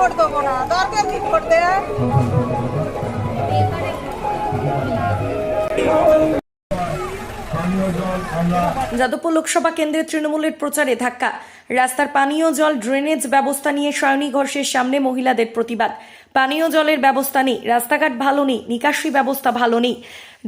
Vote দেবো না, দরকার কি ভোট দেয়া। যাদবপুর লোকসভা কেন্দ্রে তৃণমূলের প্রচারে ধাক্কা, রাস্তার পানীয় জল ড্রেনেজ ব্যবস্থা নিয়ে সায়নী ঘোষের সামনে মহিলাদের প্রতিবাদ। পানীয় জলের ব্যবস্থা নেই, রাস্তাঘাট ভালো নেই, নিকাশি ব্যবস্থা ভালো নেই,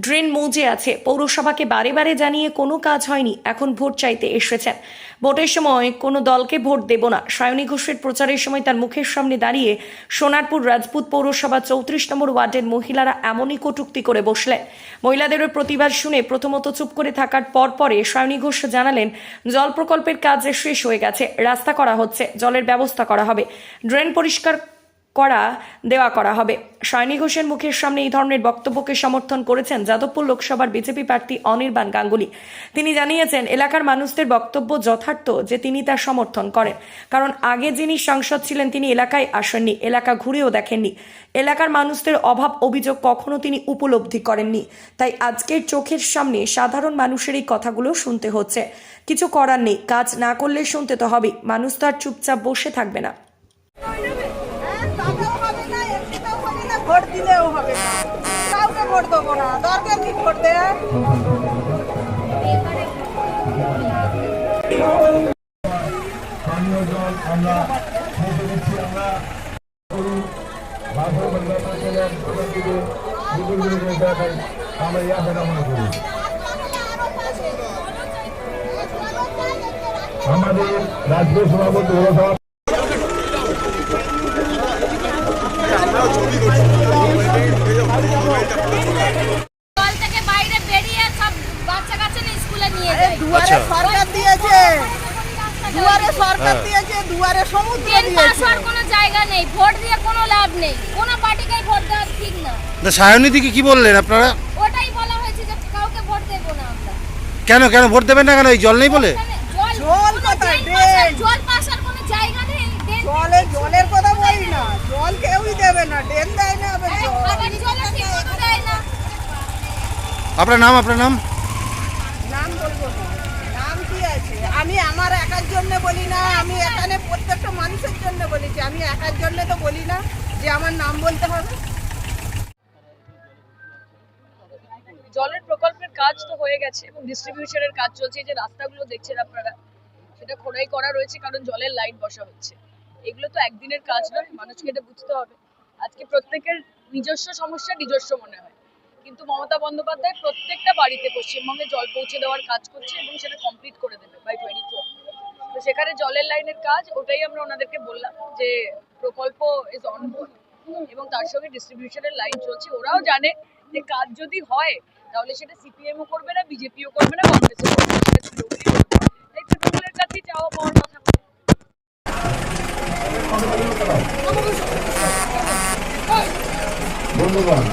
ড্রেন মৌজে আছে। পৌরসভাকে বারে বারে জানিয়ে কোনো কাজ হয়নি, এখন ভোট চাইতে এসেছেন। ভোটের সময় কোনো দলকে ভোট দেব না, সায়নী ঘোষের প্রচারের সময় তার মুখের সামনে দাঁড়িয়ে সোনারপুর রাজপুত পৌরসভা 34 নম্বর ওয়ার্ডের মহিলারা এমনই কটূক্তি করে বসলেন। মহিলাদের প্রতিবাদ শুনে প্রথমত চুপ করে থাকার পরে সায়নী ঘোষ জানালেন, জল প্রকল্পের কাজ শেষ হয়ে গেছে, রাস্তা করা হচ্ছে, জলের ব্যবস্থা করা হবে, ড্রেন পরিষ্কার করা হবে। সায়নী ঘোষের মুখের সামনে এই ধরনের বক্তব্যকে সমর্থন করেছেন যাদবপুর লোকসভার বিজেপি প্রার্থী অনির্বাণ গাঙ্গুলি। তিনি জানিয়েছেন, এলাকার মানুষদের বক্তব্য যথার্থ যে তিনি তা সমর্থন করেন, কারণ আগে যিনি সাংসদ ছিলেন তিনি এলাকায় আসেননি, এলাকা ঘুরেও দেখেননি, এলাকার মানুষদের অভাব অভিযোগ কখনো তিনি উপলব্ধি করেননি। তাই আজকের চোখের সামনে সাধারণ মানুষের এই কথাগুলো শুনতে হচ্ছে। কিছু করার নেই, কাজ না করলে শুনতে তো হবে, মানুষ তো আর চুপচাপ বসে থাকবে না। ভোট দিলেও হবে না, কাউকে ভোট দেবো না, দরকার কি ভোট দেয়া। পানীয় জল আমরা আমাদের রাজ্য সভাপতি সরকার দিয়েছে, দুয়ারে সরকার দিয়েছে, দুয়ারে সমুদ্র দিয়েছে, কোনো জায়গা নেই, ভোট দিয়ে কোনো লাভ নেই, কোনো পার্টিকেই ভোট দেওয়া ঠিক না। সায়নী দিকে কি বললেন আপনারা? ওটাই বলা হয়েছে যে কাউকে ভোট দেব না আমরা। কেন ভোট দেবেন না কেন? এই জল নেই বলে? জল কোথায়? ড্রেন, জল পাসার কোনো জায়গা নেই। জলের কথা বলি না, জল কেউই দেবে না, ড্রেন দেয় না, আবার জল ঠিক মতো দেয় না। আপনার নাম নাম বলবো না, নাম কি আছে? আমি আমার একার জন্য বলি না, আমি এখানে প্রত্যেকটা মানুষের জন্য বলেছি, আমি একার জন্য তো বলি না যে আমার নাম বলতে হবে। জলের প্রকল্পের কাজ তো হয়ে গেছে এবং ডিস্ট্রিবিউশনের কাজ চলছে। যে রাস্তাগুলো দেখছেন আপনারা, সেটা খোদাই করা রয়েছে, কারণ জলের লাইন বসা হচ্ছে। এগুলো তো একদিনের কাজ নয়, মানুষকে এটা বুঝতে হবে। আজকে প্রত্যেকের নিজস্ব সমস্যা নিজস্ব মনে হয়, কিন্তু মমতা বন্দ্যোপাধ্যায় প্রত্যেকটা বাড়িতে পশ্চিমবঙ্গে জল পৌঁছে দেওয়ার কাজ করছে এবং সেটা কমপ্লিট করে দেবে বাই 24। তো সেখানে জলের লাইনের কাজ, ওটাই আমরা ওনাদেরকে বললাম যে প্রকল্প ইজ অন বোর্ড এবং তার সঙ্গে ডিস্ট্রিবিউশনের লাইন চলছে। ওরাও জানে যে কাজ যদি হয় তাহলে সেটা সিপিএমও করবে না, বিজেপিও করবে না, কংগ্রেসও করবে না, সেটা তৃণমূলই করবে। তাই তৃণমূলের কাছেই চাওয়া পাওয়ার কথা। ধন্যবাদ।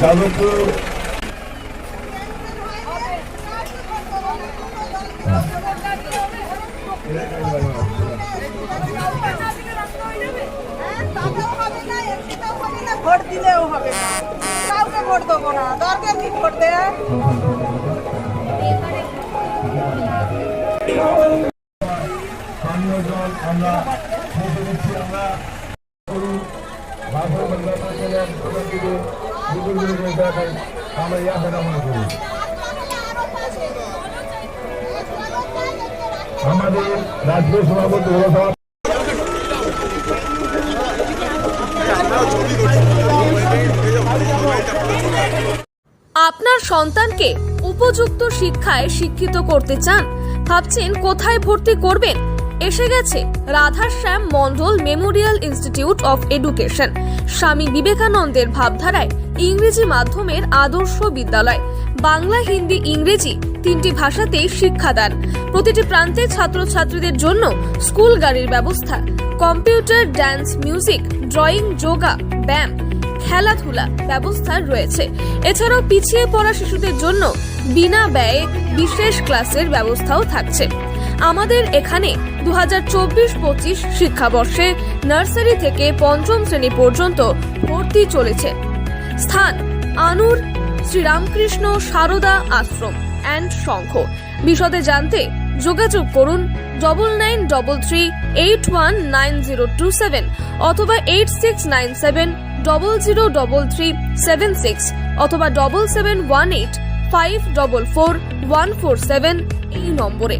যাদবপুর ভোট দিলেও হবে না, কাউকে ভোট দেবো না, দরকার কি ভোট দেয়া। পানীয় জল আমরা আমাদের রাজ্য সভাপতি আপনার সন্তানকে উপযুক্ত শিক্ষায় শিক্ষিত করতে চান? ভাবছেন কোথায় ভর্তি করবেন? এসে গেছে Radhashyam Mondal Memorial institute of education, স্বামী বিবেকানন্দের ভাবধারায় ইংরেজি মাধ্যমের আদর্শ বিদ্যালয়। বাংলা, হিন্দি, ইংরেজি তিনটি ভাষাতেই শিক্ষাদান। প্রতিটি প্রান্তে ছাত্রছাত্রীদের জন্য স্কুল গাড়ির ব্যবস্থা, computer, dance, music, drawing, yoga, ব্যায়াম, খেলাধুলা ব্যবস্থা রয়েছে। এছাড়াও পিছিয়ে পড়া শিশুদের জন্য বিনা ব্যয়ে বিশেষ ক্লাসের ব্যবস্থাও থাকছে। আমাদের এখানে 2024-25 শিক্ষাবর্ষে নার্সারি থেকে পঞ্চম শ্রেণী পর্যন্ত ভর্তি চলেছে। স্থান আনুর শ্রীরামকৃষ্ণ সারদা আশ্রম অ্যান্ড সংঘ। বিশদে জানতে যোগাযোগ করুন 9933819027 অথবা 8697003376 অথবা 7718544147 এই নম্বরে।